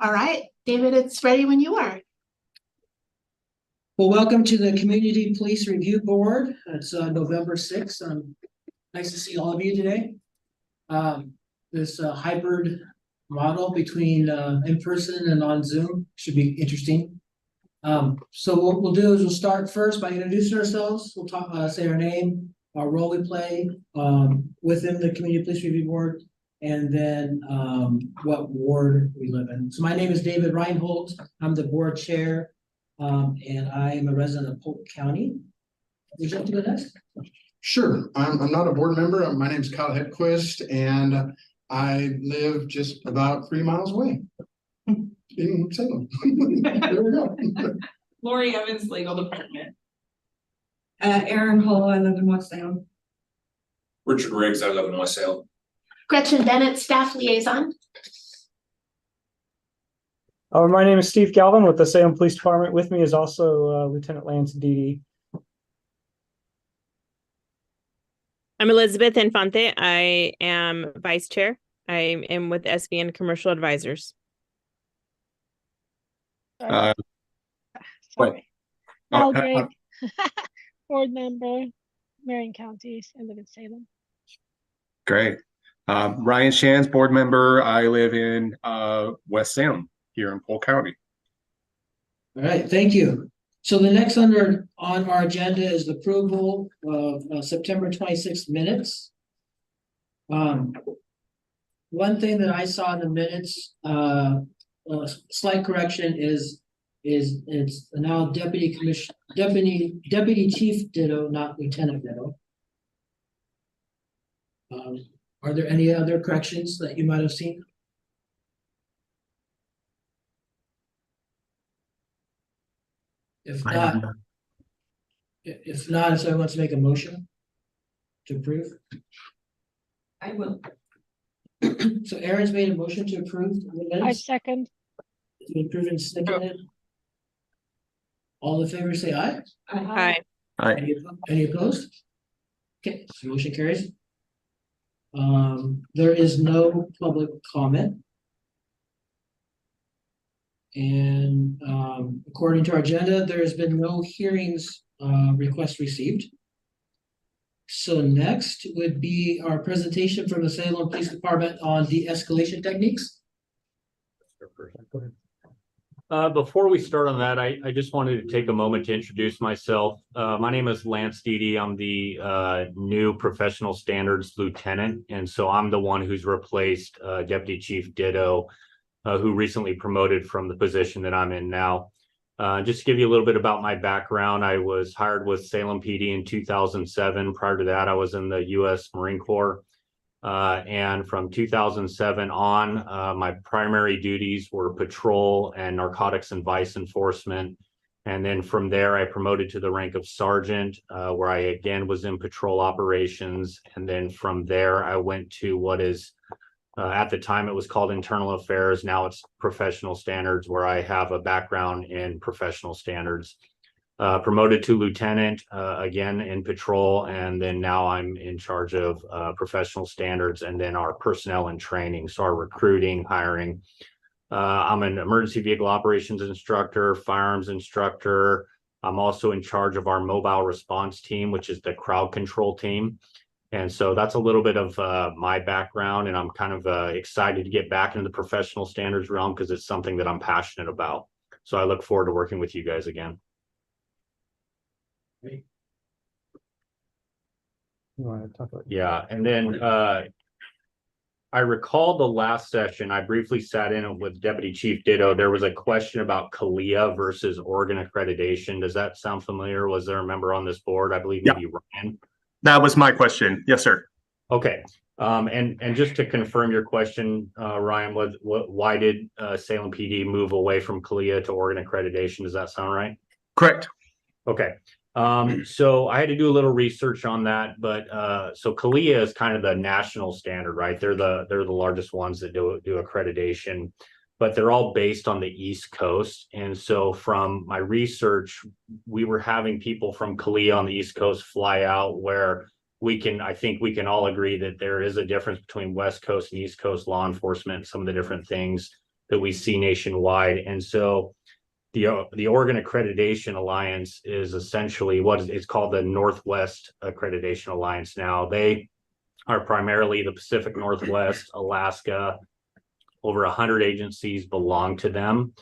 All right, David, it's ready when you are. Well, welcome to the Community Police Review Board. It's November 6th. Nice to see all of you today. This hybrid model between in person and on Zoom should be interesting. So what we'll do is we'll start first by introducing ourselves. We'll talk, say our name, our role we play within the Community Police Review Board, and then what ward we live in. So my name is David Reinhold. I'm the board chair. And I am a resident of Polk County. Would you like to go next? Sure. I'm not a board member. My name is Kyle Hedquist, and I live just about 3 miles away in Salem. There we go. Lori Evans, legal department. Aaron Hull, I live in West Salem. Richard Riggs, I live in West Salem. Gretchen Bennett, staff liaison. My name is Steve Galvin with the Salem Police Department. With me is also Lieutenant Lance Dede. I'm Elizabeth Infante. I am vice chair. I am with SVN Commercial Advisors. Sorry. Al Gregg, board member, Marion County, I live in Salem. Great. Ryan Shands, board member. I live in West Salem here in Polk County. All right, thank you. So the next on our agenda is the approval of September 26th minutes. One thing that I saw in the minutes, slight correction is it's now deputy chief ditto, not lieutenant ditto. Are there any other corrections that you might have seen? If not, if someone wants to make a motion to approve. I will. So Aaron's made a motion to approve the I minutes. second. To approve and seconded. All in favor, say aye. Hi. Any opposed? Okay, so motion carries. There is no public comment. And according to our agenda, there has been no hearings request received. So next would be our presentation from the Salem Police Department on de-escalation techniques. Before we start on that, I just wanted to take a moment to introduce myself. My name is Lance Dede. I'm the new professional standards lieutenant, and so I'm the one who's replaced Deputy Chief Ditto, who recently promoted from the position that I'm in now. Just to give you a little bit about my background, I was hired with Salem PD in 2007. Prior to that, I was in the U.S. Marine Corps. And from 2007 on, my primary duties were patrol and narcotics and vice enforcement. And then from there, I promoted to the rank of sergeant, where I again was in patrol operations. And then from there, I went to what is at the time it was called internal affairs. Now it's professional standards, where I have a background in professional standards. Promoted to lieutenant again in patrol, and then now I'm in charge of professional standards and then our personnel and training, so our recruiting, hiring. I'm an emergency vehicle operations instructor, firearms instructor. I'm also in charge of our mobile response team, which is the crowd control team. And so that's a little bit of my background, and I'm kind of excited to get back into the professional standards realm because it's something that I'm passionate about. So I look forward to working with you guys again. You want to talk about? Yeah, and then I recall the last session, I briefly sat in with Deputy Chief Ditto. There was a question about CALEA versus Oregon accreditation. Does that sound familiar? Was there a member on this board? I believe maybe Ryan. That was my question. Yes, sir. Okay. And just to confirm your question, Ryan, why did Salem PD move away from CALEA to Oregon accreditation? Does that sound right? Correct. Okay. So I had to do a little research on that, but so CALEA is kind of the national standard, right? They're the largest ones that do accreditation, but they're all based on the East Coast. And so from my research, we were having people from CALEA on the East Coast fly out, where I think we can all agree that there is a difference between West Coast and East Coast law enforcement, some of the different things. that we see nationwide. And so the Oregon Accreditation Alliance is essentially it's called the Northwest Accreditation Alliance now. They are primarily the Pacific Northwest, Alaska. Over 100 agencies belong to them.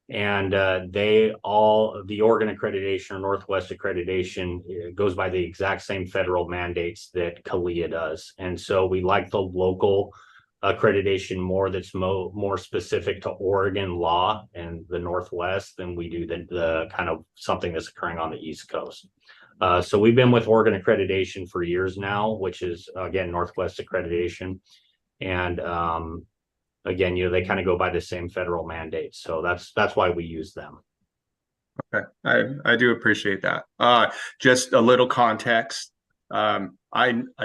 And the Oregon Accreditation or Northwest Accreditation goes by the exact same federal mandates that CALIA does. And so we like the local accreditation more that's more specific to Oregon law and the Northwest than we do the kind of something that's occurring on the East Coast. So we've been with Oregon Accreditation for years now, which is, again, Northwest Accreditation. And again, they kind of go by the same federal mandates. So that's why we use them. Okay, I do appreciate that. Just a little context. I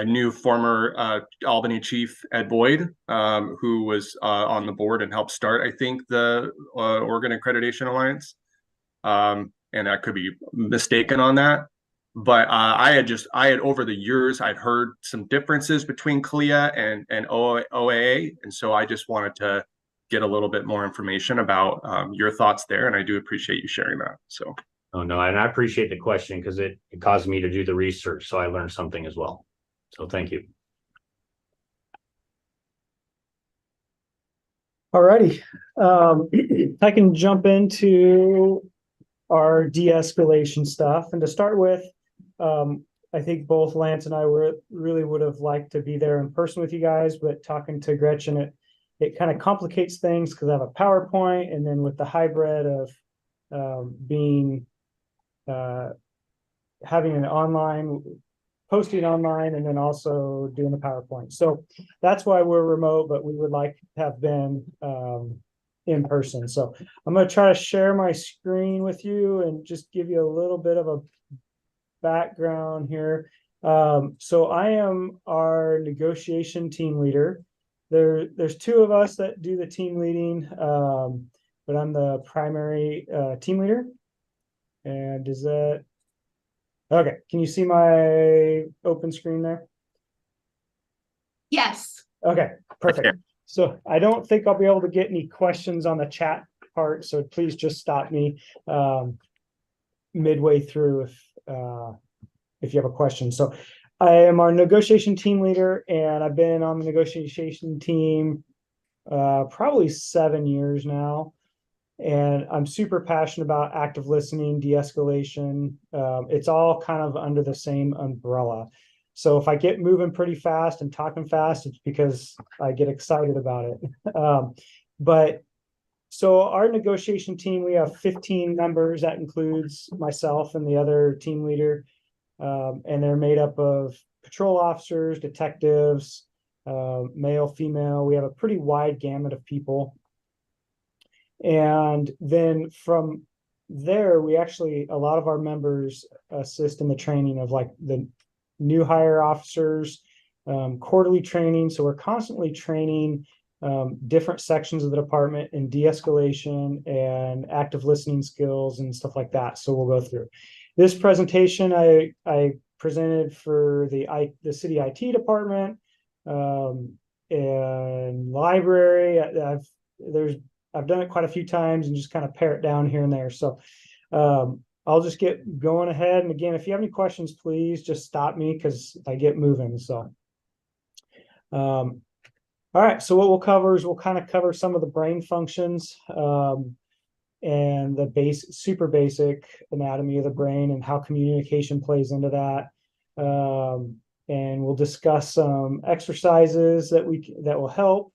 knew former Albany Chief Ed Boyd, who was on the board and helped start, I think, the Oregon Accreditation Alliance. And I could be mistaken on that. But I had over the years, I'd heard some differences between CALIA and OAA. And so I just wanted to get a little bit more information about your thoughts there. And I do appreciate you sharing that. So. Oh, no, and I appreciate the question because it caused me to do the research. So I learned something as well. So thank you. Alrighty. I can jump into our de-escalation stuff. And to start with, I think both Lance and I really would have liked to be there in person with you guys, but talking to Gretchen, it kind of complicates things because I have a PowerPoint, and then with the hybrid of having an online, posting online, and then also doing the PowerPoint. So that's why we're remote, but we would like to have been in person. So I'm going to try to share my screen with you and just give you a little bit of a background here. So I am our negotiation team leader. There's two of us that do the team leading, but I'm the primary team leader. And is that okay? Can you see my open screen there? Yes. Okay, perfect. Okay. So I don't think I'll be able to get any questions on the chat part. So please just stop me midway through if you have a question. So I am our negotiation team leader, and I've been on the negotiation team probably 7 years now. And I'm super passionate about active listening, de-escalation. It's all kind of under the same umbrella. So if I get moving pretty fast and talking fast, it's because I get excited about it. But so our negotiation team, we have 15 members. That includes myself and the other team leader. And they're made up of patrol officers, detectives, male, female. We have a pretty wide gamut of people. And then from there, a lot of our members assist in the training of like the new hire officers, quarterly training. So we're constantly training different sections of the department in de-escalation and active listening skills and stuff like that. So we'll go through this presentation. I presented for the city IT department and library. I've done it quite a few times and just kind of pare it down here and there. So I'll just get going ahead. And again, if you have any questions, please just stop me because I get moving. So, all right. So what we'll cover is we'll kind of cover some of the brain functions and the super basic anatomy of the brain and how communication plays into that. And we'll discuss some exercises that will help.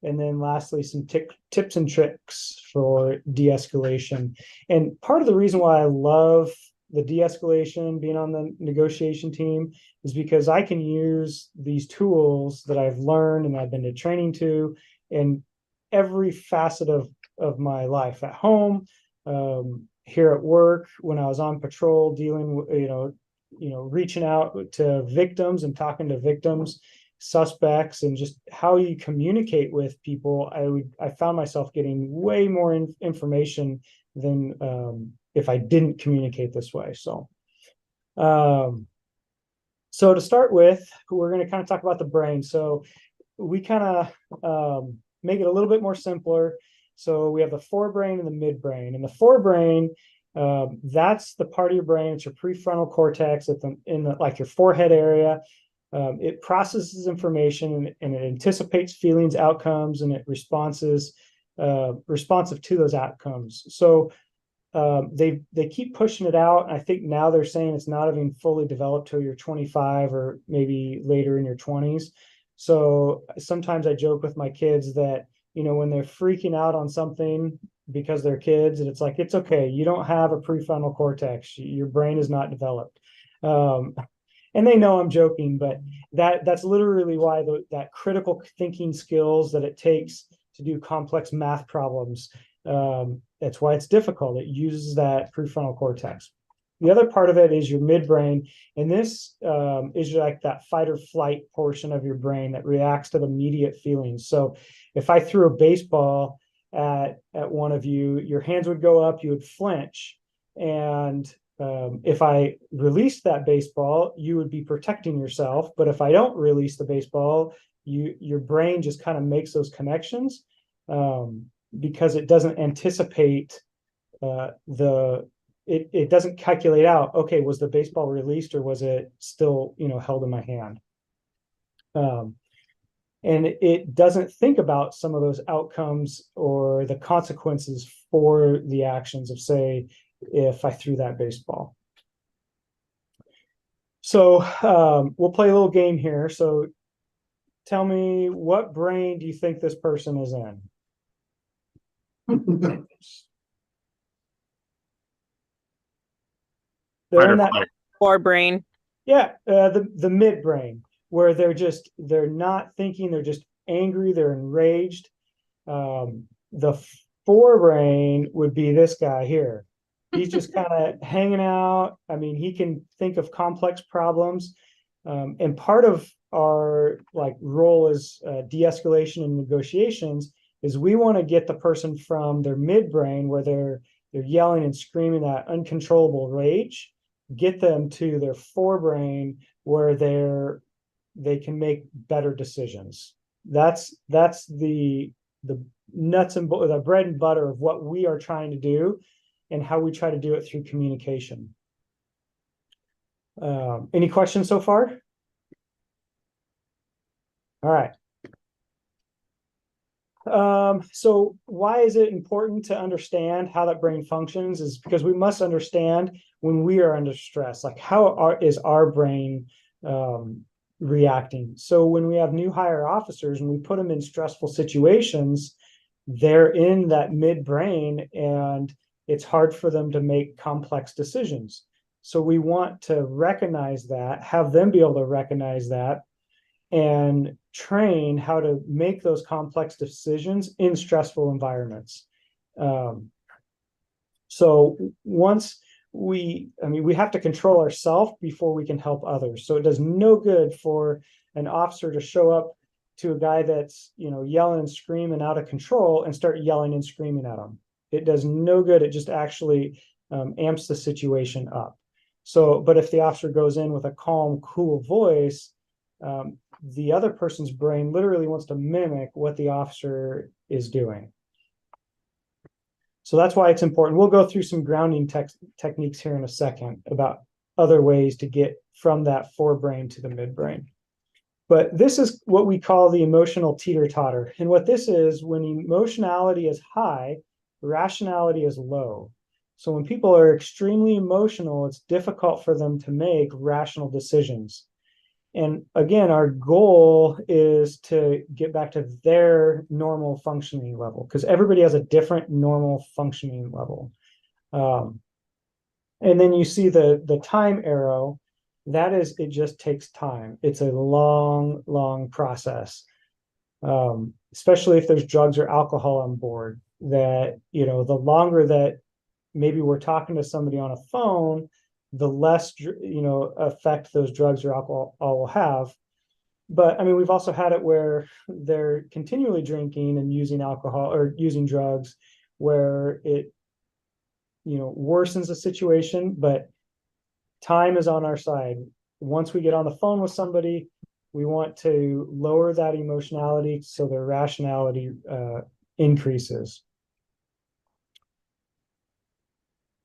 And then lastly, some tips and tricks for de-escalation. And part of the reason why I love the de-escalation, being on the negotiation team, is because I can use these tools that I've learned and I've been to training to in every facet of my life at home, here at work, when I was on patrol, dealing with, reaching out to victims and talking to victims, suspects, and just how you communicate with people. I found myself getting way more information than if I didn't communicate this way. So to start with, we're going to kind of talk about the brain. So we kind of make it a little bit more simpler. So we have the forebrain and the midbrain. And the forebrain, that's the part of your brain, it's your prefrontal cortex in the like your forehead area. It processes information and it anticipates feelings, outcomes, and it responsive to those outcomes. So they keep pushing it out. I think now they're saying it's not even fully developed till you're 25 or maybe later in your 20s. So sometimes I joke with my kids that, when they're freaking out on something because they're kids, and it's like, it's okay. You don't have a prefrontal cortex. Your brain is not developed. And they know I'm joking, but that's literally why that critical thinking skills that it takes to do complex math problems, that's why it's difficult. It uses that prefrontal cortex. The other part of it is your midbrain, and this is like that fight or flight portion of your brain that reacts to the immediate feelings. So if I threw a baseball at one of you, your hands would go up, you would flinch, and if I released that baseball, you would be protecting yourself. But if I don't release the baseball, your brain just kind of makes those connections because it doesn't anticipate it doesn't calculate out, okay, was the baseball released or was it still, held in my hand? And it doesn't think about some of those outcomes or the consequences for the actions of, say, if I threw that baseball. So we'll play a little game here. So tell me, what brain do you think this person is in? They're in that Forebrain. Yeah, the midbrain, where they're not thinking, they're just angry, they're enraged. The forebrain would be this guy here. He's just kind of hanging out. I mean, he can think of complex problems. And part of our role as de-escalation and negotiations is we want to get the person from their midbrain, where they're yelling and screaming that uncontrollable rage, get them to their forebrain where they can make better decisions. That's the nuts and the bread and butter of what we are trying to do and how we try to do it through communication. Any questions so far? All right. So why is it important to understand how that brain functions? Is because we must understand when we are under stress, like is our brain reacting? So when we have new hire officers and we put them in stressful situations, they're in that midbrain and it's hard for them to make complex decisions. So we want to recognize that, have them be able to recognize that, and train how to make those complex decisions in stressful environments. So once we have to control ourselves before we can help others. So it does no good for an officer to show up to a guy that's, yelling and screaming out of control and start yelling and screaming at him. It does no good. It just actually amps the situation up. So, but if the officer goes in with a calm, cool voice, the other person's brain literally wants to mimic what the officer is doing. So that's why it's important. We'll go through some grounding techniques here in a second about other ways to get from that forebrain to the midbrain. But this is what we call the emotional teeter-totter. And what this is, when emotionality is high, rationality is low. So when people are extremely emotional, it's difficult for them to make rational decisions. And again, our goal is to get back to their normal functioning level, because everybody has a different normal functioning level. And then you see the time arrow. That is, it just takes time. It's a long, long process, especially if there's drugs or alcohol on board. That, the longer that maybe we're talking to somebody on a phone, the less, effect those drugs or alcohol will have. But I mean, we've also had it where they're continually drinking and using alcohol or using drugs, where it, worsens the situation, but time is on our side. Once we get on the phone with somebody, we want to lower that emotionality so their rationality increases.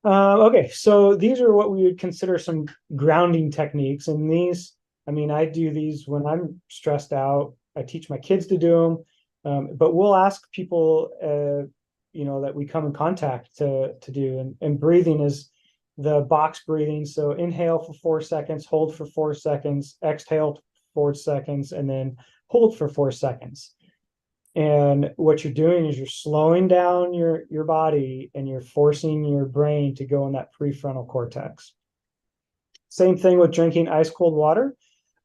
Okay, so these are what we would consider some grounding techniques, and these, I mean, I do these when I'm stressed out. I teach my kids to do them, but we'll ask people, that we come in contact to do, and breathing is the box breathing. So inhale for 4 seconds, hold for 4 seconds, exhale 4 seconds, and then hold for 4 seconds. And what you're doing is you're slowing down your body and you're forcing your brain to go in that prefrontal cortex. Same thing with drinking ice cold water.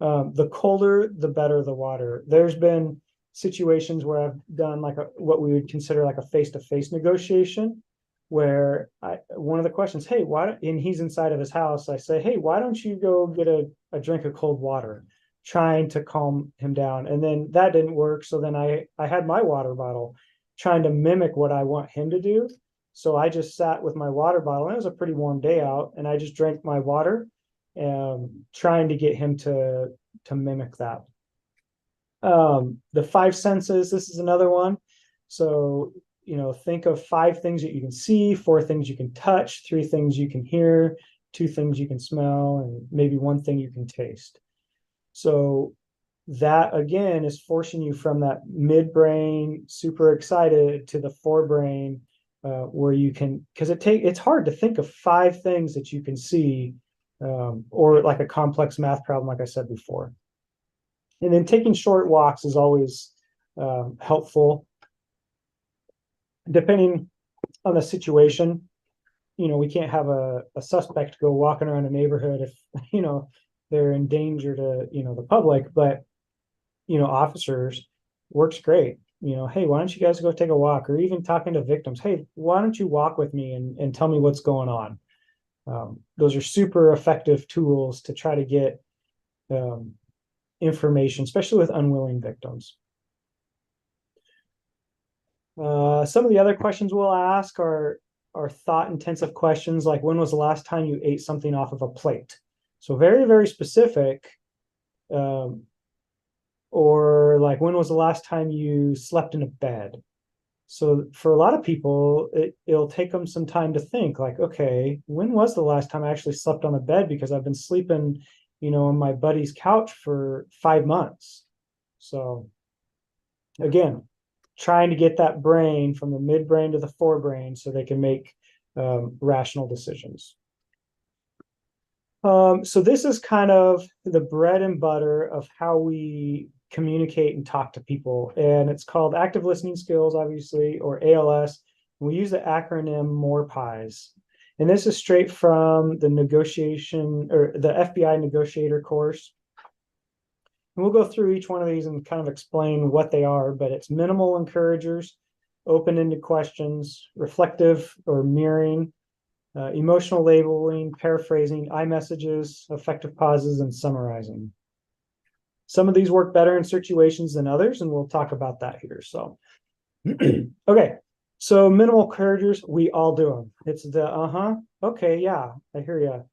The colder, the better the water. There's been situations where I've done what we would consider like a face-to-face negotiation, where one of the questions, hey, and he's inside of his house. I say, hey, why don't you go get a drink of cold water? Trying to calm him down. And then that didn't work. So then I had my water bottle trying to mimic what I want him to do. So I just sat with my water bottle, and it was a pretty warm day out, and I just drank my water, trying to get him to mimic that. The 5 senses, this is another one. So, think of 5 things that you can see, 4 things you can touch, 3 things you can hear, 2 things you can smell, and maybe 1 thing you can taste. So that again is forcing you from that midbrain, super excited, to the forebrain, where you can, because it's hard to think of 5 things that you can see, or like a complex math problem, like I said before. And then taking short walks is always helpful, depending on the situation. We can't have a suspect go walking around a neighborhood if they're in danger to the public, but officers works great. Hey, why don't you guys go take a walk? Or even talking to victims, hey, why don't you walk with me and tell me what's going on? Those are super effective tools to try to get information, especially with unwilling victims. Some of the other questions we'll ask are thought intensive questions, like when was the last time you ate something off of a plate? So very, very specific. Or like, when was the last time you slept in a bed? So for a lot of people, it'll take them some time to think, like, okay, when was the last time I actually slept on a bed? Because I've been sleeping, on my buddy's couch for 5 months. So again, trying to get that brain from the midbrain to the forebrain so they can make rational decisions. So this is kind of the bread and butter of how we communicate and talk to people. And it's called active listening skills, obviously, or ALS. And we use the acronym MORE-PIES. And this is straight from the negotiation, or the FBI negotiator course. And we'll go through each one of these and kind of explain what they are, but it's minimal encouragers, open-ended questions, reflective or mirroring, emotional labeling, paraphrasing, iMessages, effective pauses, and summarizing. Some of these work better in situations than others, and we'll talk about that here. So, okay. So minimal encouragers, we all do them. It's the, okay, yeah, I hear you.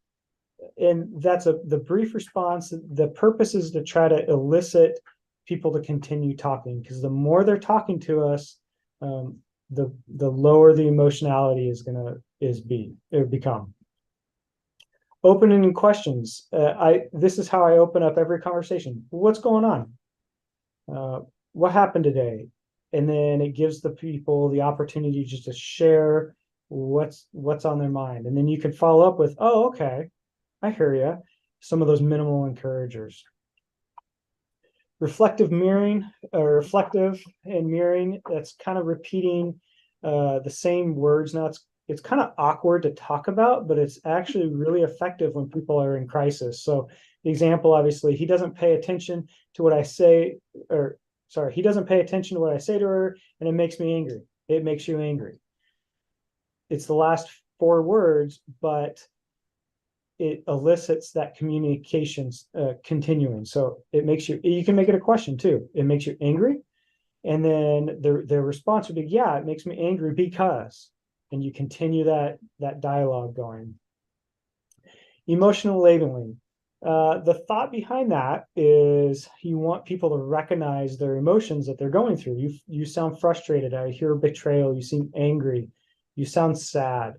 And that's the brief response. The purpose is to try to elicit people to continue talking, because the more they're talking to us, the lower the emotionality is become. Open-ended questions. This is how I open up every conversation. What's going on? What happened today? And then it gives the people the opportunity just to share what's on their mind. And then you can follow up with, oh, okay, I hear you. Some of those minimal encouragers. Reflective mirroring, or reflective and mirroring, that's kind of repeating the same words. Now it's kind of awkward to talk about, but it's actually really effective when people are in crisis. So the example, obviously, he doesn't pay attention to what I say, he doesn't pay attention to what I say to her, and it makes me angry. It makes you angry. It's the last 4 words, but it elicits that communications continuing. So it makes you can make it a question too. It makes you angry. And then their response would be, yeah, it makes me angry because, and you continue that dialogue going. Emotional labeling. The thought behind that is you want people to recognize their emotions that they're going through. You sound frustrated. I hear betrayal. You seem angry. You sound sad.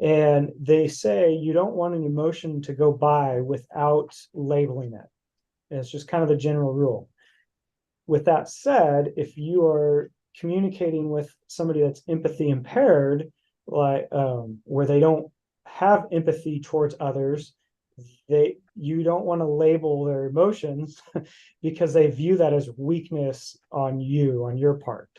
And they say you don't want an emotion to go by without labeling it. And it's just kind of the general rule. With that said, if you are communicating with somebody that's empathy impaired, like where they don't have empathy towards others, you don't want to label their emotions because they view that as weakness on your part,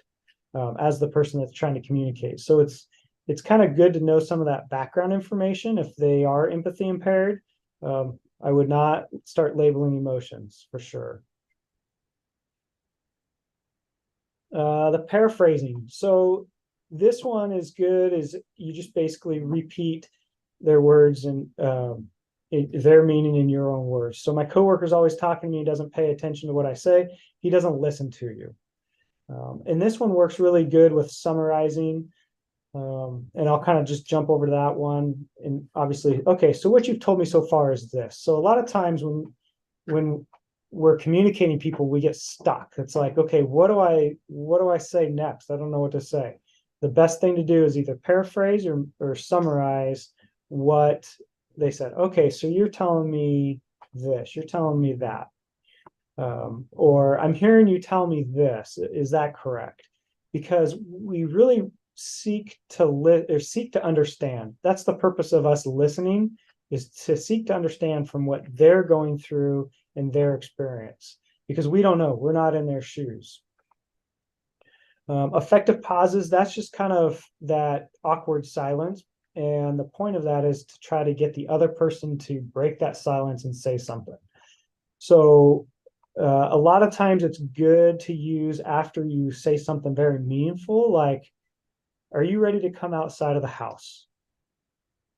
as the person that's trying to communicate. So it's kind of good to know some of that background information if they are empathy impaired. I would not start labeling emotions for sure. The paraphrasing. So this one is good, is you just basically repeat their words and their meaning in your own words. So my coworker's always talking to me, he doesn't pay attention to what I say, he doesn't listen to you. And this one works really good with summarizing. And I'll kind of just jump over to that one. And obviously, okay, so what you've told me so far is this. So a lot of times when we're communicating people, we get stuck. It's like, okay, what do I say next? I don't know what to say. The best thing to do is either paraphrase or summarize what they said. Okay, so you're telling me this, you're telling me that. Or I'm hearing you tell me this. Is that correct? Because we really seek to understand. That's the purpose of us listening, is to seek to understand from what they're going through and their experience, because we don't know, we're not in their shoes. Effective pauses, that's just kind of that awkward silence. And the point of that is to try to get the other person to break that silence and say something. So a lot of times it's good to use after you say something very meaningful, like, are you ready to come outside of the house?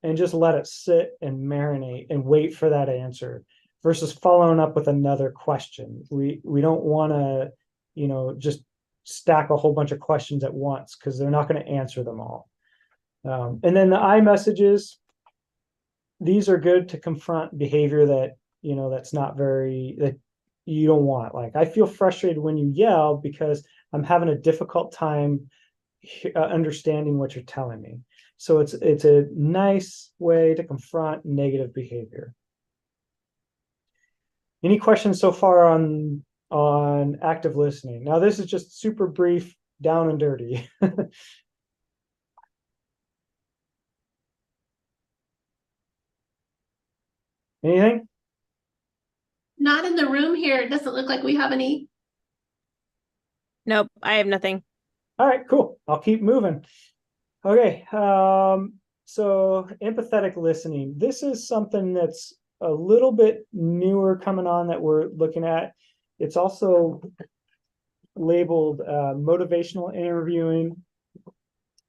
And just let it sit and marinate and wait for that answer versus following up with another question. We don't want to, just stack a whole bunch of questions at once, because they're not going to answer them all. And then the I messages, these are good to confront behavior that, that's not that you don't want. Like, I feel frustrated when you yell because I'm having a difficult time understanding what you're telling me. So it's a nice way to confront negative behavior. Any questions so far on active listening? Now, this is just super brief, down and dirty. Anything? Not in the room here. It doesn't look like we have any. Nope, I have nothing. All right, cool. I'll keep moving. Okay. So empathetic listening. This is something that's a little bit newer coming on that we're looking at. It's also labeled motivational interviewing.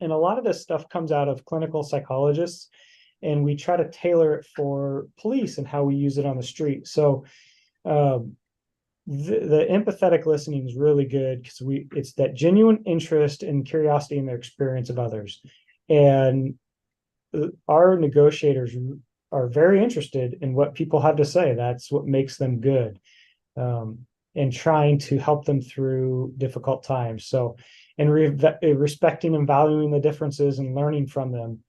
And a lot of this stuff comes out of clinical psychologists, and we try to tailor it for police and how we use it on the street. So the empathetic listening is really good because it's that genuine interest and curiosity in their experience of others. And our negotiators are very interested in what people have to say. That's what makes them good. And trying to help them through difficult times. So, and respecting and valuing the differences and learning from them.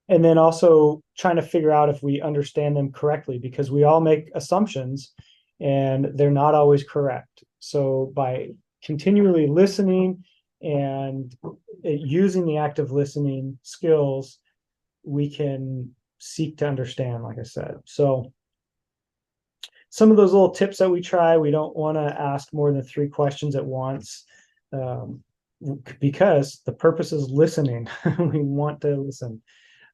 And then also trying to figure out if we understand them correctly, because we all make assumptions and they're not always correct. So by continually listening and using the active listening skills, we can seek to understand, like I said. So some of those little tips that we try, we don't want to ask more than 3 questions at once, because the purpose is listening. We want to listen.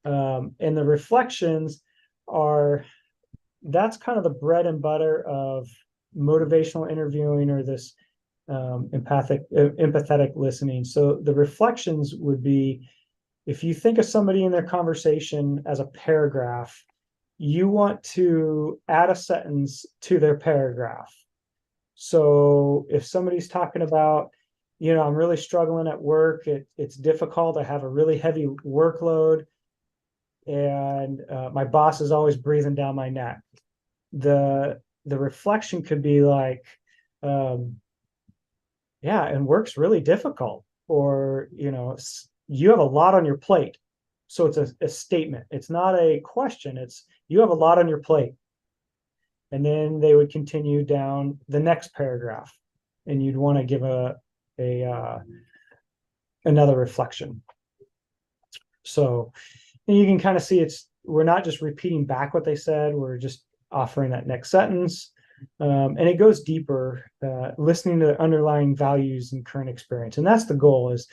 And the reflections that's kind of the bread and butter of motivational interviewing, or this empathetic listening. So the reflections would be, if you think of somebody in their conversation as a paragraph, you want to add a sentence to their paragraph. So if somebody's talking about, I'm really struggling at work, it's difficult, I have a really heavy workload, and my boss is always breathing down my neck. The reflection could be like, and work's really difficult, or you have a lot on your plate. So it's a statement. It's not a question. It's you have a lot on your plate. And then they would continue down the next paragraph, and you'd want to give another reflection. So and you can kind of see we're not just repeating back what they said, we're just offering that next sentence. And it goes deeper, listening to the underlying values and current experience. And that's the goal. Is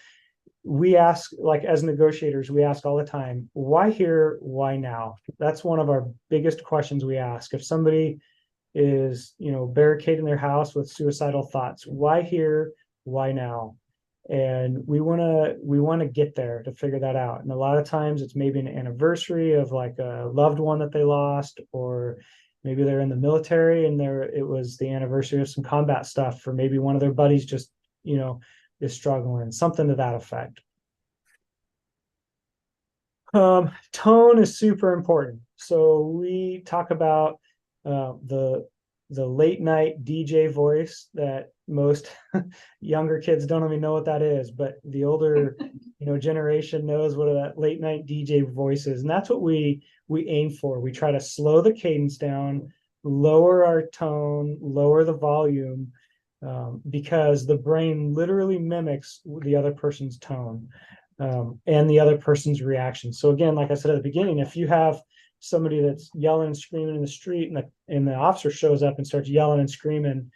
we ask, like as negotiators, we ask all the time, why here, why now? That's one of our biggest questions we ask. If somebody is, barricading their house with suicidal thoughts, why here, why now? And we want to get there to figure that out. And a lot of times it's maybe an anniversary of like a loved one that they lost, or maybe they're in the military and it was the anniversary of some combat stuff, or maybe one of their buddies just, is struggling, something to that effect. Tone is super important. So we talk about the late night DJ voice that most younger kids don't even know what that is, but the older generation knows what that late night DJ voice is. And that's what we aim for. We try to slow the cadence down, lower our tone, lower the volume, because the brain literally mimics the other person's tone and the other person's reaction. So again, like I said at the beginning, if you have somebody that's yelling and screaming in the street and the officer shows up and starts yelling and screaming,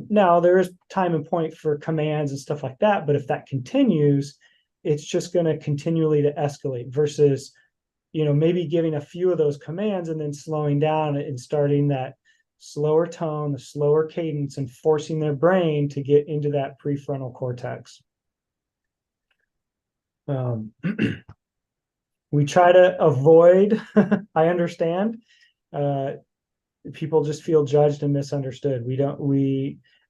now there is time and point for commands and stuff like that, but if that continues, it's just going to continually to escalate versus maybe giving a few of those commands and then slowing down and starting that slower tone, the slower cadence, and forcing their brain to get into that prefrontal cortex. We try to avoid, I understand, people just feel judged and misunderstood.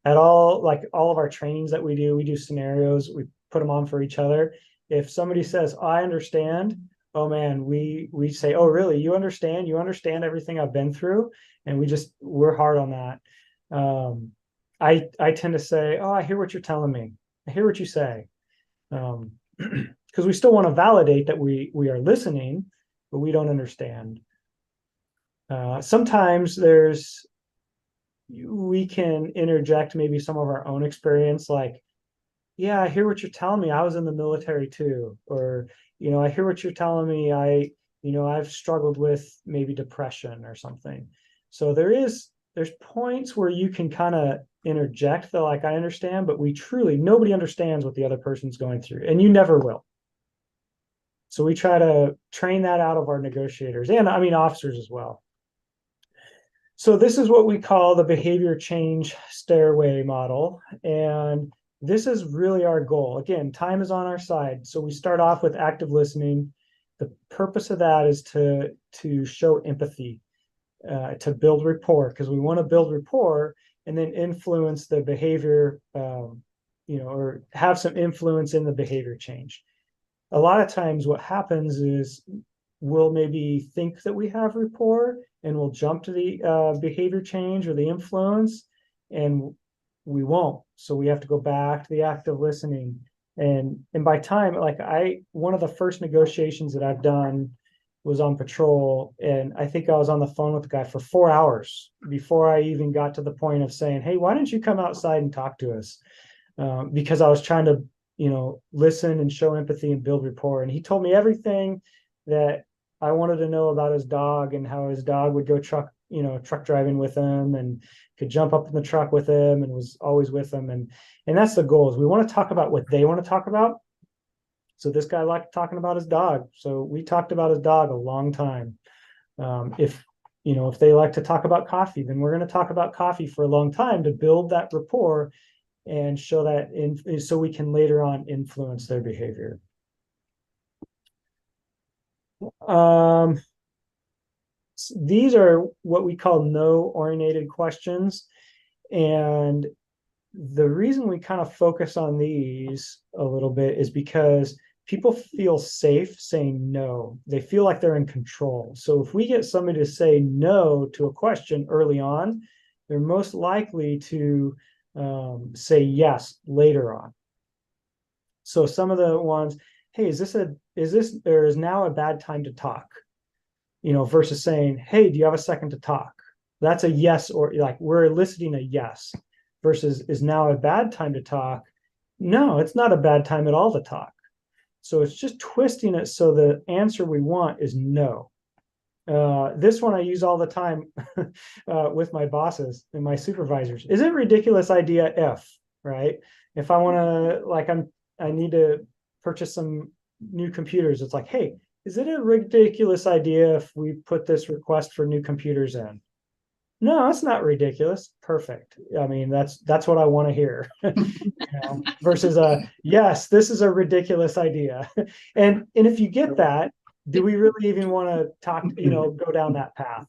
At all of our trainings that we do scenarios, we put them on for each other. If somebody says, I understand, oh man, we say, oh really, you understand everything I've been through? And we're hard on that. I tend to say, oh, I hear what you're telling me. I hear what you say. Because we still want to validate that we are listening, but we don't understand. Sometimes we can interject maybe some of our own experience, like, yeah, I hear what you're telling me. I was in the military too. Or, I hear what you're telling me. I've struggled with maybe depression or something. So there's points where you can kind of interject the, like, I understand, but nobody understands what the other person's going through, and you never will. So we try to train that out of our negotiators and officers as well. So this is what we call the behavior change stairway model. And this is really our goal. Again, time is on our side. So we start off with active listening. The purpose of that is to show empathy, to build rapport, because we want to build rapport and then influence the behavior, or have some influence in the behavior change. A lot of times what happens is we'll maybe think that we have rapport and we'll jump to the behavior change or the influence, and we won't. So we have to go back to the active listening. And by time, one of the first negotiations that I've done was on patrol, and I think I was on the phone with the guy for 4 hours before I even got to the point of saying, hey, why don't you come outside and talk to us? Because I was trying to, listen and show empathy and build rapport. And he told me everything that I wanted to know about his dog, and how his dog would go truck driving with him and could jump up in the truck with him and was always with him. And that's the goal, is we want to talk about what they want to talk about. So this guy liked talking about his dog. So we talked about his dog a long time. If they like to talk about coffee, then we're going to talk about coffee for a long time to build that rapport and show that so we can later on influence their behavior. These are what we call no-oriented questions. And the reason we kind of focus on these a little bit is because people feel safe saying no. They feel like they're in control. So if we get somebody to say no to a question early on, they're most likely to say yes later on. So some of the ones, hey, there is now a bad time to talk, versus saying, hey, do you have a second to talk? That's a yes, or like we're eliciting a yes versus is now a bad time to talk. No, it's not a bad time at all to talk. So it's just twisting it so the answer we want is no. This one I use all the time with my bosses and my supervisors. Is it a ridiculous idea if, right? If I want to, I need to purchase some new computers. It's like, hey, is it a ridiculous idea if we put this request for new computers in? No, it's not ridiculous. Perfect. I mean, that's what I want to hear. Versus yes, this is a ridiculous idea. And if you get that, do we really even want to talk, go down that path?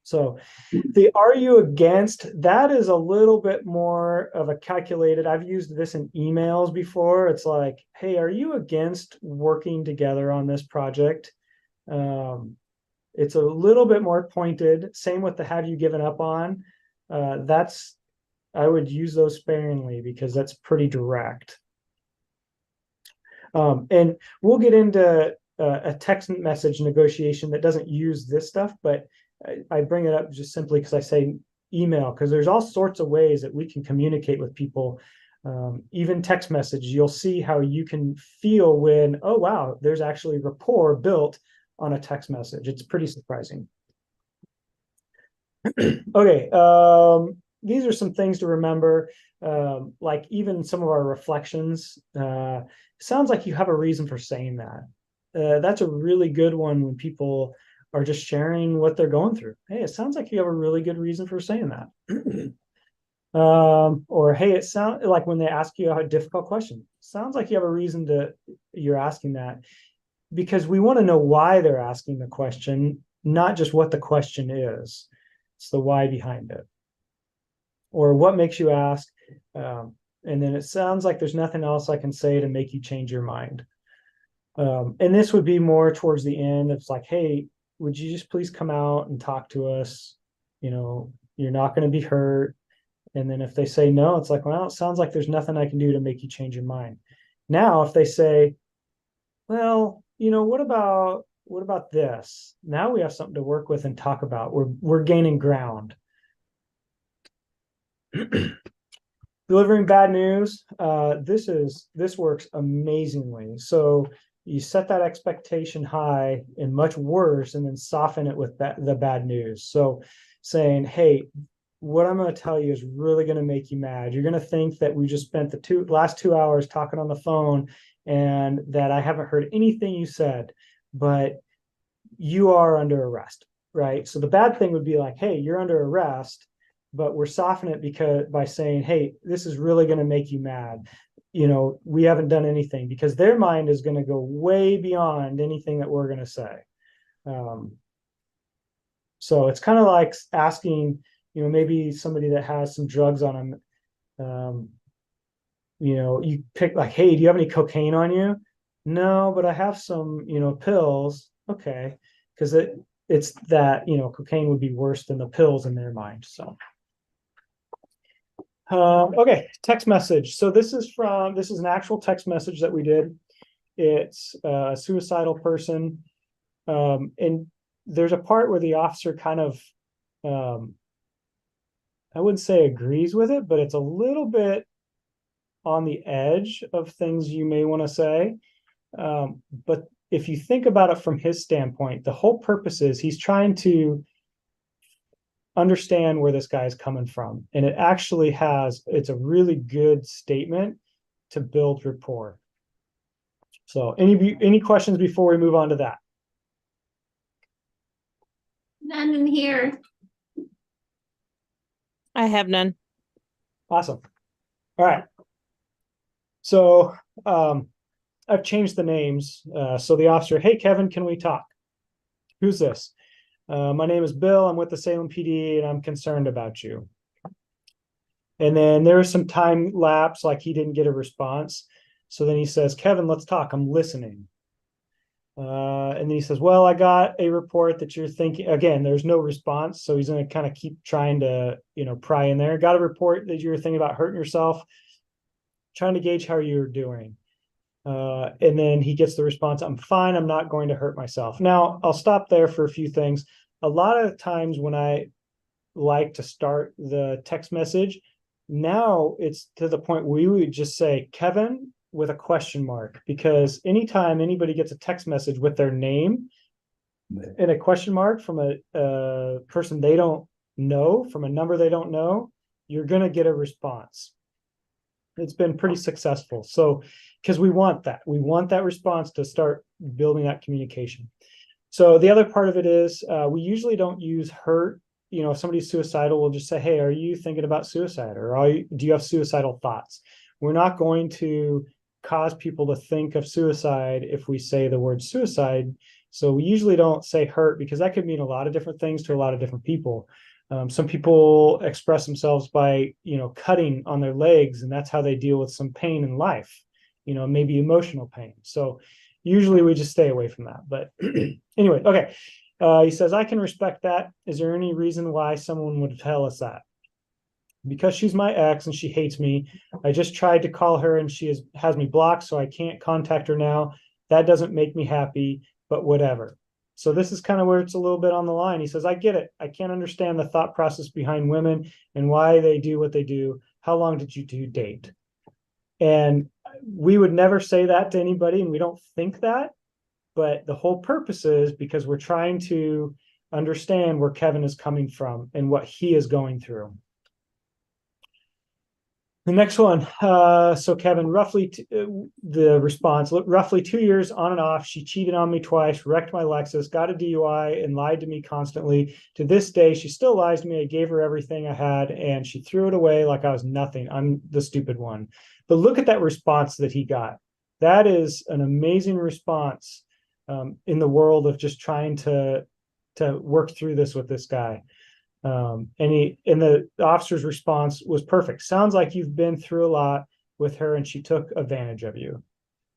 So the are you against, that is a little bit more of a calculated, I've used this in emails before. It's like, hey, are you against working together on this project? It's a little bit more pointed. Same with the have you given up on. I would use those sparingly because that's pretty direct. And we'll get into a text message negotiation that doesn't use this stuff, but I bring it up just simply because I say email, because there's all sorts of ways that we can communicate with people. Even text message, you'll see how you can feel when, oh, wow, there's actually rapport built on a text message. It's pretty surprising. Okay, these are some things to remember. Like even some of our reflections. Sounds like you have a reason for saying that. That's a really good one when people are just sharing what they're going through. Hey, it sounds like you have a really good reason for saying that. Or hey, it sounds like when they ask you a difficult question, sounds like you have a reason you're asking that. Because we want to know why they're asking the question, not just what the question is. It's the why behind it. Or what makes you ask. And then it sounds like there's nothing else I can say to make you change your mind. And this would be more towards the end. It's like, hey, would you just please come out and talk to us? You're not going to be hurt. And then if they say no, it's like, well, it sounds like there's nothing I can do to make you change your mind. Now, if they say, well, what about this? Now we have something to work with and talk about. We're gaining ground. Delivering bad news. This works amazingly. So you set that expectation high and much worse, and then soften it with the bad news. So saying, hey, what I'm going to tell you is really going to make you mad. You're going to think that we just spent the last 2 hours talking on the phone and that I haven't heard anything you said, but you are under arrest, right? So the bad thing would be like, hey, you're under arrest, but we're softening it by saying, hey, this is really going to make you mad. We haven't done anything, because their mind is going to go way beyond anything that we're going to say. So it's kind of like asking, maybe somebody that has some drugs on them, you pick like, hey, do you have any cocaine on you? No, but I have some, pills. Okay. Because it's that, cocaine would be worse than the pills in their mind. So, okay, text message. So this is an actual text message that we did. It's a suicidal person. And there's a part where the officer kind of, I wouldn't say agrees with it, but it's a little bit on the edge of things you may want to say. But if you think about it from his standpoint, the whole purpose is he's trying to understand where this guy is coming from. And it's a really good statement to build rapport. So any questions before we move on to that? None in here. I have none. Awesome. All right. So I've changed the names. So the officer, hey, Kevin, can we talk? Who's this? My name is Bill. I'm with the Salem PD, and I'm concerned about you. And then there was some time lapse, like he didn't get a response. So then he says, Kevin, let's talk. I'm listening. And then he says, well, I got a report that you're thinking, again, there's no response. So he's going to kind of keep trying to, pry in there. Got a report that you were thinking about hurting yourself, trying to gauge how you're doing. And then he gets the response, I'm fine, I'm not going to hurt myself. Now, I'll stop there for a few things. A lot of times when I like to start the text message, now it's to the point where we would just say Kevin with a question mark, because anytime anybody gets a text message with their name and a question mark from a person they don't know, from a number they don't know, you're going to get a response. It's been pretty successful. So, because we want that response to start building that communication. So the other part of it is we usually don't use hurt. You know, if somebody's suicidal, we'll just say, hey, are you thinking about suicide? Or do you have suicidal thoughts? We're not going to cause people to think of suicide if we say the word suicide. So we usually don't say hurt, because that could mean a lot of different things to a lot of different people. Some people express themselves by, cutting on their legs, and that's how they deal with some pain in life, maybe emotional pain. So usually we just stay away from that. But anyway, okay. He says, I can respect that. Is there any reason why someone would tell us that? Because she's my ex and she hates me. I just tried to call her and she has me blocked, so I can't contact her now. That doesn't make me happy, but whatever. So this is kind of where it's a little bit on the line. He says, I get it. I can't understand the thought process behind women and why they do what they do. How long did you two date? And we would never say that to anybody, and we don't think that. But the whole purpose is because we're trying to understand where Kevin is coming from and what he is going through. The next one, so Kevin, the response, roughly 2 years on and off, she cheated on me twice, wrecked my Lexus, got a DUI, and lied to me constantly. To this day, she still lies to me. I gave her everything I had, and she threw it away like I was nothing. I'm the stupid one. But look at that response that he got. That is an amazing response in the world of just trying to work through this with this guy. And the officer's response was perfect. Sounds like you've been through a lot with her and she took advantage of you.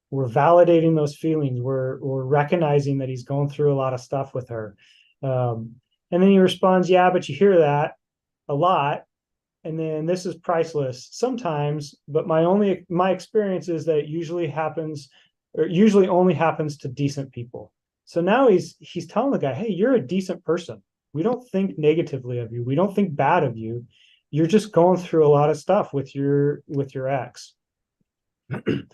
We're validating those feelings. We're recognizing that he's going through a lot of stuff with her. And then he responds, yeah, but you hear that a lot. And then this is priceless sometimes, but my experience is that it usually only happens to decent people. So now he's telling the guy, hey, you're a decent person. We don't think negatively of you. We don't think bad of you. You're just going through a lot of stuff with your ex. And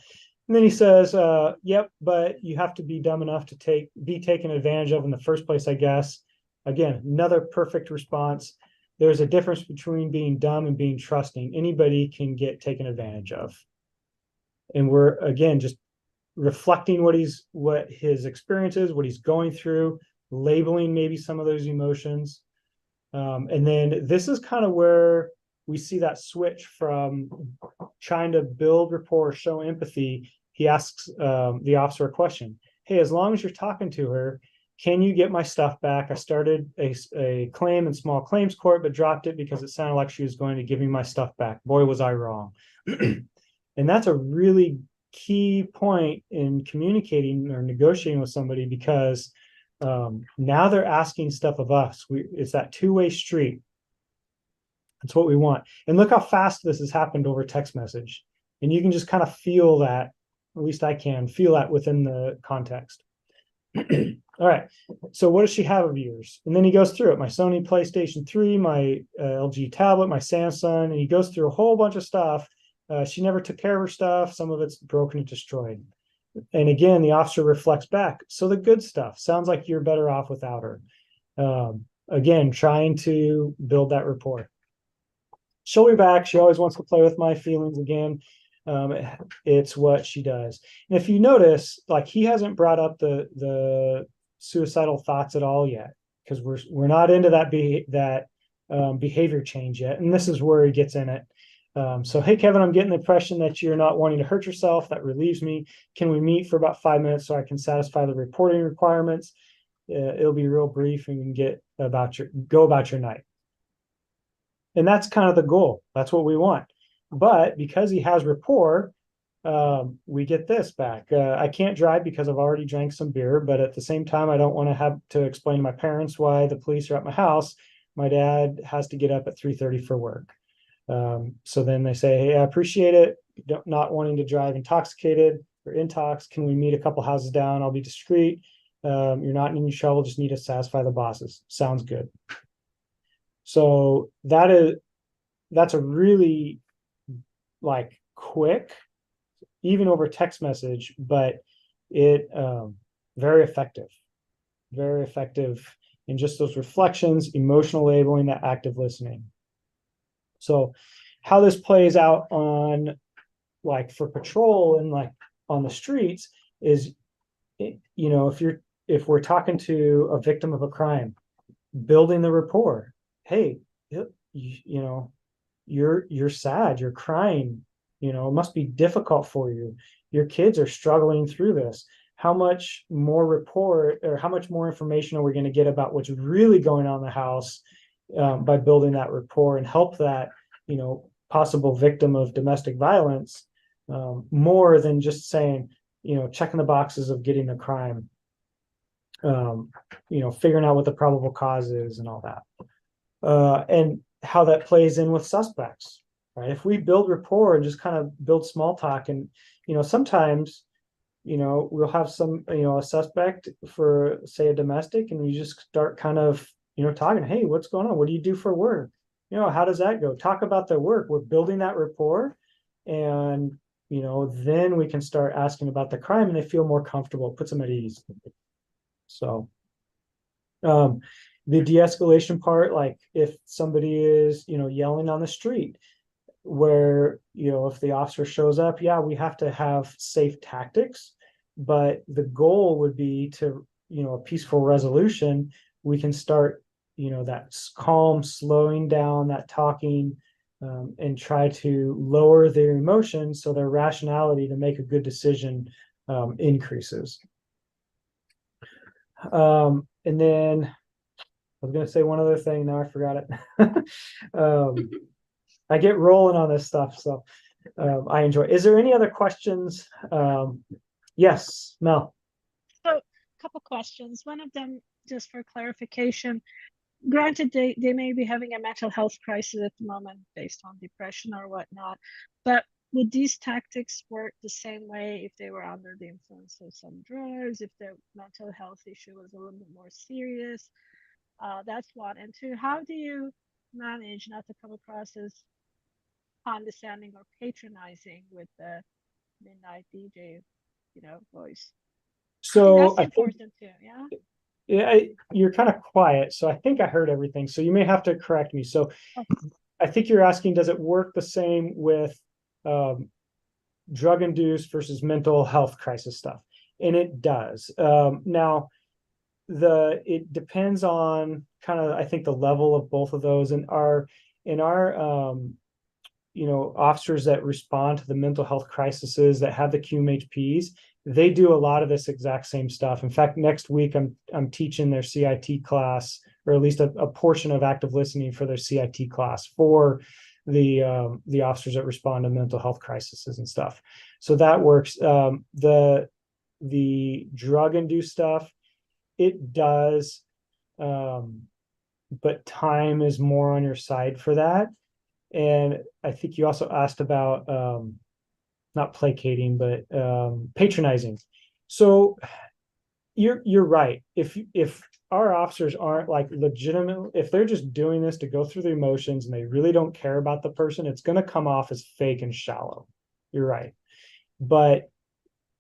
then he says, yep, but you have to be dumb enough to be taken advantage of in the first place, I guess. Again, another perfect response. There's a difference between being dumb and being trusting. Anybody can get taken advantage of. And we're, again, just reflecting what his experience is, what he's going through, labeling maybe some of those emotions. And then this is kind of where we see that switch from trying to build rapport, show empathy. He asks the officer a question. Hey, as long as you're talking to her, can you get my stuff back? I started a claim in small claims court, but dropped it because it sounded like she was going to give me my stuff back. Boy, was I wrong. And that's a really key point in communicating or negotiating with somebody, because now they're asking stuff of us. It's that two-way street. That's what we want. And look how fast this has happened over text message. And you can just kind of feel that, at least I can feel that within the context. All right. So what does she have of yours? And then he goes through it. My Sony PlayStation 3, my LG tablet, my Samsung, and he goes through a whole bunch of stuff. She never took care of her stuff. Some of it's broken and destroyed. And again, the officer reflects back. So the good stuff sounds like you're better off without her. Again, trying to build that rapport. She'll be back. She always wants to play with my feelings again. It's what she does. And if you notice, like, he hasn't brought up the suicidal thoughts at all yet, because we're not into that behavior change yet. And this is where he gets in it. So, hey, Kevin, I'm getting the impression that you're not wanting to hurt yourself. That relieves me. Can we meet for about 5 minutes so I can satisfy the reporting requirements? It'll be real brief and we can go about your night. And that's kind of the goal. That's what we want. But because he has rapport, we get this back. I can't drive because I've already drank some beer, but at the same time, I don't want to have to explain to my parents why the police are at my house. My dad has to get up at 3:30 for work. So then they say, hey, I appreciate it, not wanting to drive intoxicated. or intox. Can we meet a couple houses down? I'll be discreet. You're not in any trouble, just need to satisfy the bosses. Sounds good. So that's a really like quick, even over text message, but it very effective in just those reflections, emotional labeling, that active listening. So how this plays out on like for patrol and like on the streets is, you know, if we're talking to a victim of a crime, building the rapport. Hey, you know, you're sad, you're crying, you know, it must be difficult for you. Your kids are struggling through this. How much more rapport or how much more information are we going to get about what's really going on in the house by building that rapport and help that, you know, possible victim of domestic violence more than just saying, you know, checking the boxes of getting the crime, you know, figuring out what the probable cause is and all that. And how that plays in with suspects, right? If we build rapport and just kind of build small talk, and, you know, sometimes, you know, we'll have some, you know, a suspect for, say, a domestic, and we just start kind of, you know, talking, hey, what's going on? What do you do for work? You know, how does that go? Talk about their work. We're building that rapport, and, you know, then we can start asking about the crime, and they feel more comfortable, puts them at ease. So, the de-escalation part, like if somebody is, you know, yelling on the street, where, you know, if the officer shows up, yeah, we have to have safe tactics, but the goal would be to, you know, a peaceful resolution. We can start, you know, that calm, slowing down, that talking, and try to lower their emotions so their rationality to make a good decision increases. And then I was going to say one other thing. Now I forgot it. I get rolling on this stuff, so I enjoy. Is there any other questions? Yes, Mel. So, a couple questions. One of them, just for clarification, granted, they may be having a mental health crisis at the moment based on depression or whatnot, but would these tactics work the same way if they were under the influence of some drugs, if their mental health issue was a little bit more serious? That's one. And two, how do you manage not to come across as condescending or patronizing with the midnight DJ, you know, voice? So that's important too, yeah? Yeah, you're kind of quiet, so I think I heard everything. So you may have to correct me. So I think you're asking, does it work the same with drug-induced versus mental health crisis stuff? And it does. Now, it depends on kind of, I think, the level of both of those. And in our you know, officers that respond to the mental health crises that have the QMHPs, they do a lot of this exact same stuff. In fact, next week I'm teaching their CIT class, or at least a portion of active listening for their CIT class for the officers that respond to mental health crises and stuff. So that works. The drug-induced stuff, it does, but time is more on your side for that. And I think you also asked about not placating, but patronizing. So you're right. If our officers aren't like legitimate, if they're just doing this to go through the emotions and they really don't care about the person, it's going to come off as fake and shallow. You're right. But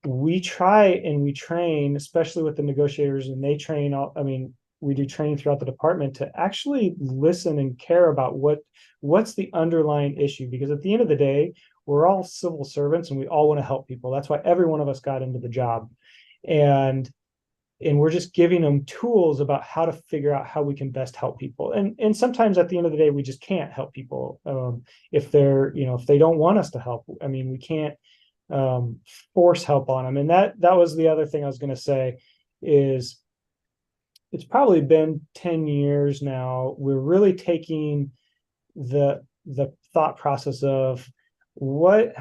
we try and we train, especially with the negotiators, and they train I mean, we do training throughout the department to actually listen and care about what's the underlying issue, because at the end of the day, we're all civil servants and we all want to help people. That's why every one of us got into the job. And we're just giving them tools about how to figure out how we can best help people. And sometimes at the end of the day, we just can't help people if they're, you know, if they don't want us to help. I mean, we can't force help on them. And that was the other thing I was going to say is, it's probably been 10 years now. We're really taking the thought process of where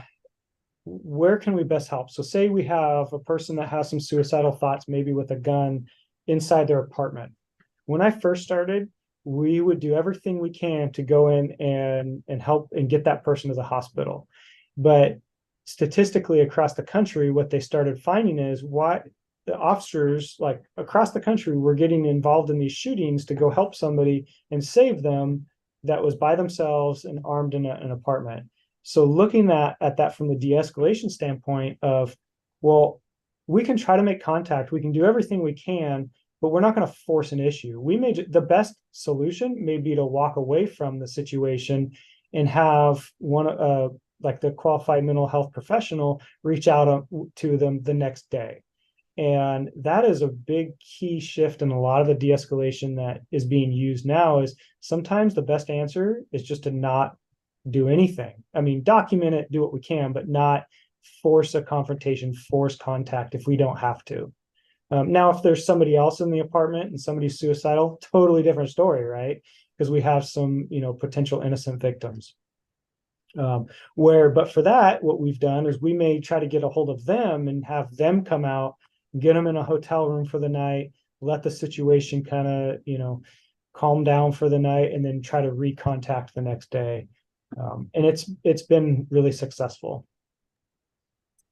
can we best help? So say we have a person that has some suicidal thoughts, maybe with a gun inside their apartment. When I first started, we would do everything we can to go in and help and get that person to the hospital. But statistically across the country, what they started finding is why the officers like across the country were getting involved in these shootings to go help somebody and save them that was by themselves and armed in an apartment. So looking at that from the de-escalation standpoint of, well, we can try to make contact, we can do everything we can, but we're not going to force an issue. The best solution may be to walk away from the situation and have one like the qualified mental health professional reach out to them the next day. And that is a big key shift in a lot of the de-escalation that is being used now. Is sometimes the best answer is just to not do anything. I mean, document it, do what we can, but not force a confrontation, force contact if we don't have to. Now, if there's somebody else in the apartment and somebody's suicidal, totally different story, right? Because we have some, potential innocent victims. But for that, what we've done is we may try to get a hold of them and have them come out, get them in a hotel room for the night, let the situation kind of, calm down for the night, and then try to recontact the next day. And it's been really successful.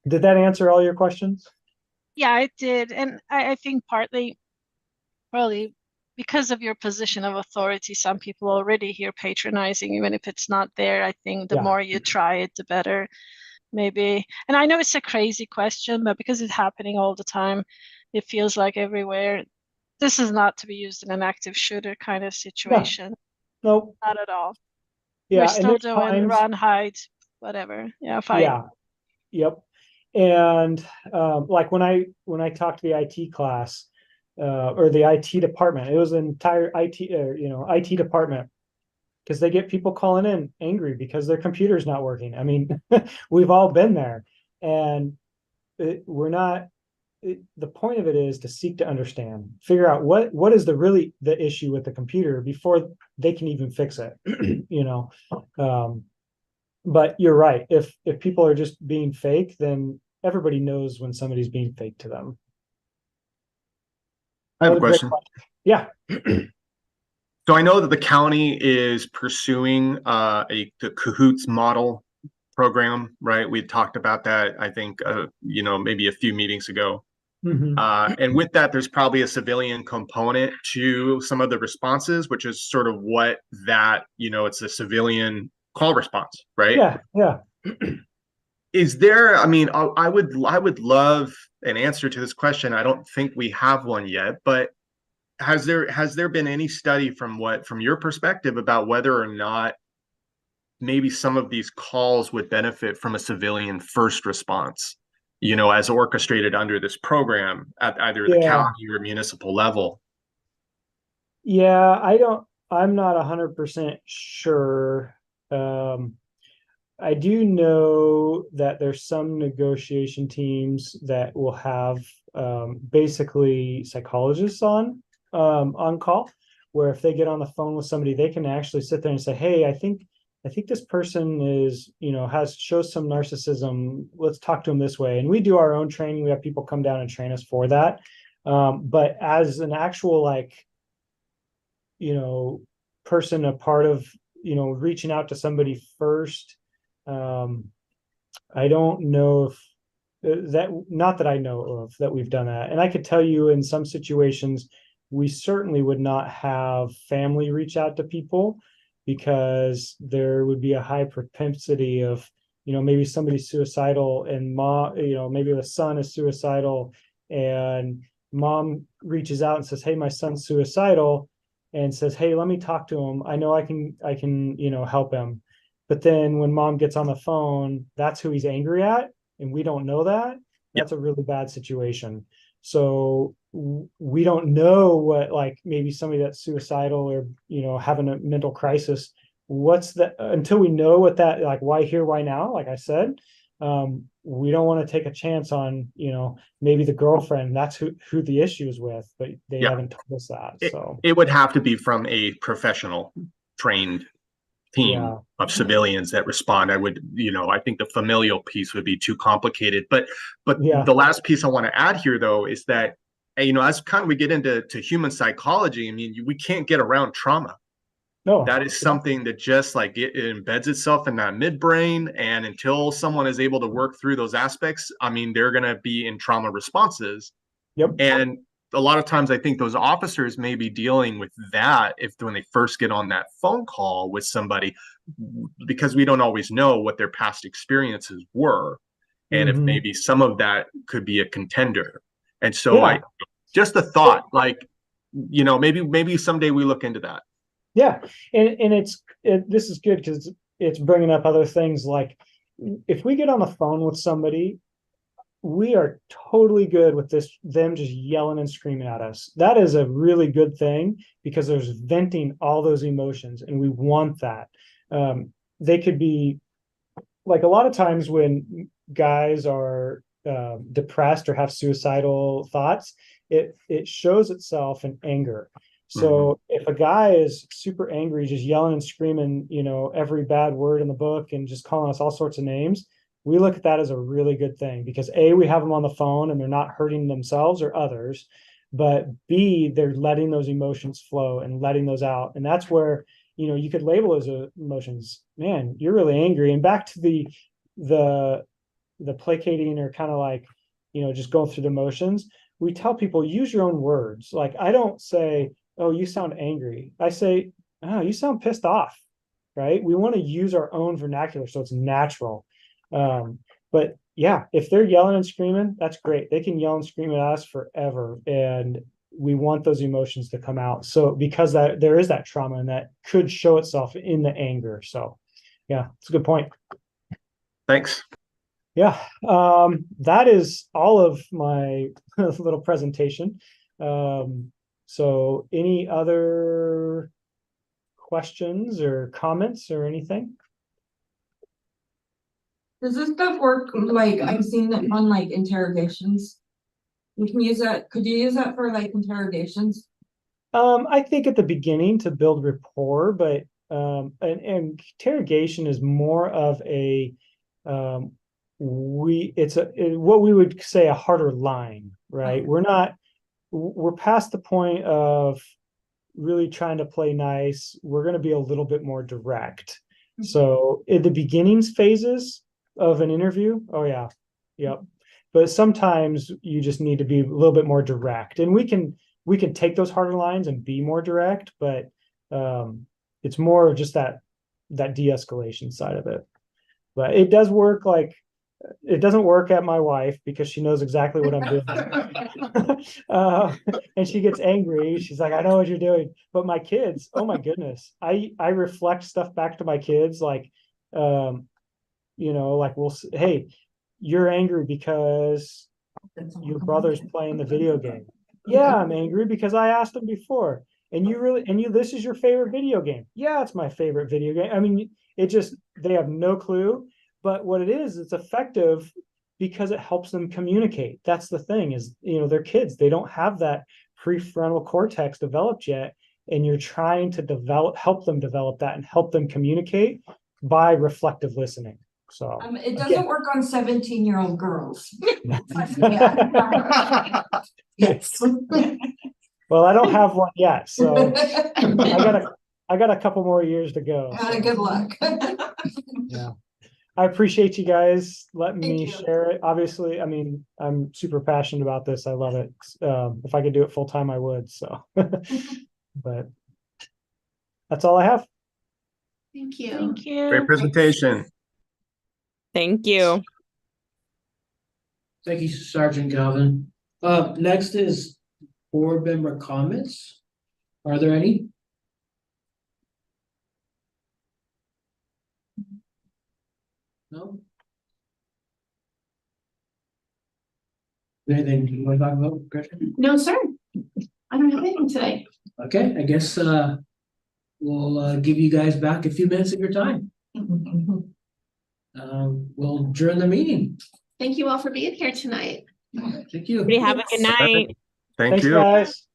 Did that answer all your questions? Yeah, it did. And I think probably because of your position of authority, some people already hear patronizing, even if it's not there. I think the more you try it, the better, maybe. And I know it's a crazy question, but because it's happening all the time, it feels like everywhere. This is not to be used in an active shooter kind of situation. No, not at all. Yeah, We're still doing run, hide, whatever. Yeah, fight. Yeah, yep. And like when I talked to the IT class or the IT department, it was an entire IT department, because they get people calling in angry because their computer's not working. I mean, we've all been there, and the point of it is to seek to understand, figure out what is the issue with the computer before they can even fix it. But you're right. If people are just being fake, then everybody knows when somebody's being fake to them. I have a question. Yeah. So I know that the county is pursuing the CAHOOTS model program, right? We talked about that, I think, maybe a few meetings ago. Mm-hmm. And with that, there's probably a civilian component to some of the responses, which is sort of what that, it's a civilian call response, right? Yeah. Is there, I would love an answer to this question. I don't think we have one yet, but has there been any study from your perspective about whether or not maybe some of these calls would benefit from a civilian first response, as orchestrated under this program at either the county or municipal level? Yeah, I'm not 100% sure. I do know that there's some negotiation teams that will have basically psychologists on call, where if they get on the phone with somebody, they can actually sit there and say, hey, I think this person is, shows some narcissism. Let's talk to them this way. And we do our own training. We have people come down and train us for that. But as an actual, person, a part of, reaching out to somebody first, I don't know if not that I know of that we've done that. And I could tell you in some situations, we certainly would not have family reach out to people, because there would be a high propensity of, maybe somebody's suicidal and maybe the son is suicidal and mom reaches out and says, hey, my son's suicidal, and says, hey, let me talk to him. I know I can, help him. But then when mom gets on the phone, that's who he's angry at, and we don't know that. That's a really bad situation. So we don't know what, maybe somebody that's suicidal or, having a mental crisis, until we know what that, why here, why now, like I said, we don't want to take a chance on, maybe the girlfriend, that's who the issue is with, but they haven't told us that. So it would have to be from a professional trained team of civilians that respond. I think the familial piece would be too complicated. But the last piece I want to add here, though, is that, as we get into human psychology, we can't get around trauma, No, That is something that just like it embeds itself in that midbrain. And until someone is able to work through those aspects, I mean, they're going to be in trauma responses. Yep. And a lot of times I think those officers may be dealing with that when they first get on that phone call with somebody, because we don't always know what their past experiences were. And if Mhm. maybe some of that could be a contender. And so Yeah. just a thought, like, maybe someday we look into that. Yeah, and this is good because it's bringing up other things like if we get on the phone with somebody, we are totally good with them just yelling and screaming at us. That is a really good thing because there's venting all those emotions, and we want that. They could be like a lot of times when guys are depressed or have suicidal thoughts, it shows itself in anger. So if a guy is super angry, just yelling and screaming, every bad word in the book and just calling us all sorts of names, we look at that as a really good thing because A, we have them on the phone and they're not hurting themselves or others, but B, they're letting those emotions flow and letting those out. And that's where, you could label those emotions, man, you're really angry. And back to the placating or kind of like, just going through the motions, we tell people use your own words. Like, I don't say, oh, you sound angry. I say, oh, you sound pissed off, right? We want to use our own vernacular so it's natural. But yeah, if they're yelling and screaming, that's great. They can yell and scream at us forever. And we want those emotions to come out. So because there is that trauma and that could show itself in the anger. So yeah, it's a good point. Thanks. Yeah, that is all of my little presentation. So any other questions or comments or anything? Does this stuff work, like, I've seen it on like interrogations? We can use that, could you use that for like interrogations? I think at the beginning to build rapport, but and interrogation is more of a what we would say a harder line, right? We're past the point of really trying to play nice. We're going to be a little bit more direct. So in the beginnings phases of an interview, oh yeah, yep. But sometimes you just need to be a little bit more direct, and we can take those harder lines and be more direct, but it's more of just that de-escalation side of it. But it does work. Like, it doesn't work at my wife because she knows exactly what I'm doing. And she gets angry. She's like, I know what you're doing. But my kids, oh my goodness, I reflect stuff back to my kids. Like, like hey, you're angry because your brother's playing the video game. Yeah, I'm angry because I asked him before. And this is your favorite video game. Yeah, it's my favorite video game. I mean, they have no clue. But what it is, it's effective because it helps them communicate. That's the thing is, they're kids. They don't have that prefrontal cortex developed yet. And you're trying to help them develop that and help them communicate by reflective listening. So it doesn't work on 17-year-old girls. Yes. Well, I don't have one yet, so I got a couple more years to go. So. Good luck. Yeah. I appreciate you guys letting me you. share it. Obviously, I mean, I'm super passionate about this. I love it. If I could do it full time, I would. So, but that's all I have. Thank you. Thank you. Great presentation. Thank you. Thank you, Sergeant Galvin. Next is board member comments. Are there any? No? Anything you want to talk about, Christian? No, sir. I don't have anything today. Okay, I guess we'll give you guys back a few minutes of your time. We'll adjourn the meeting. Thank you all for being here tonight. Thank you. Everybody have a good night. Thank Thanks, you. guys.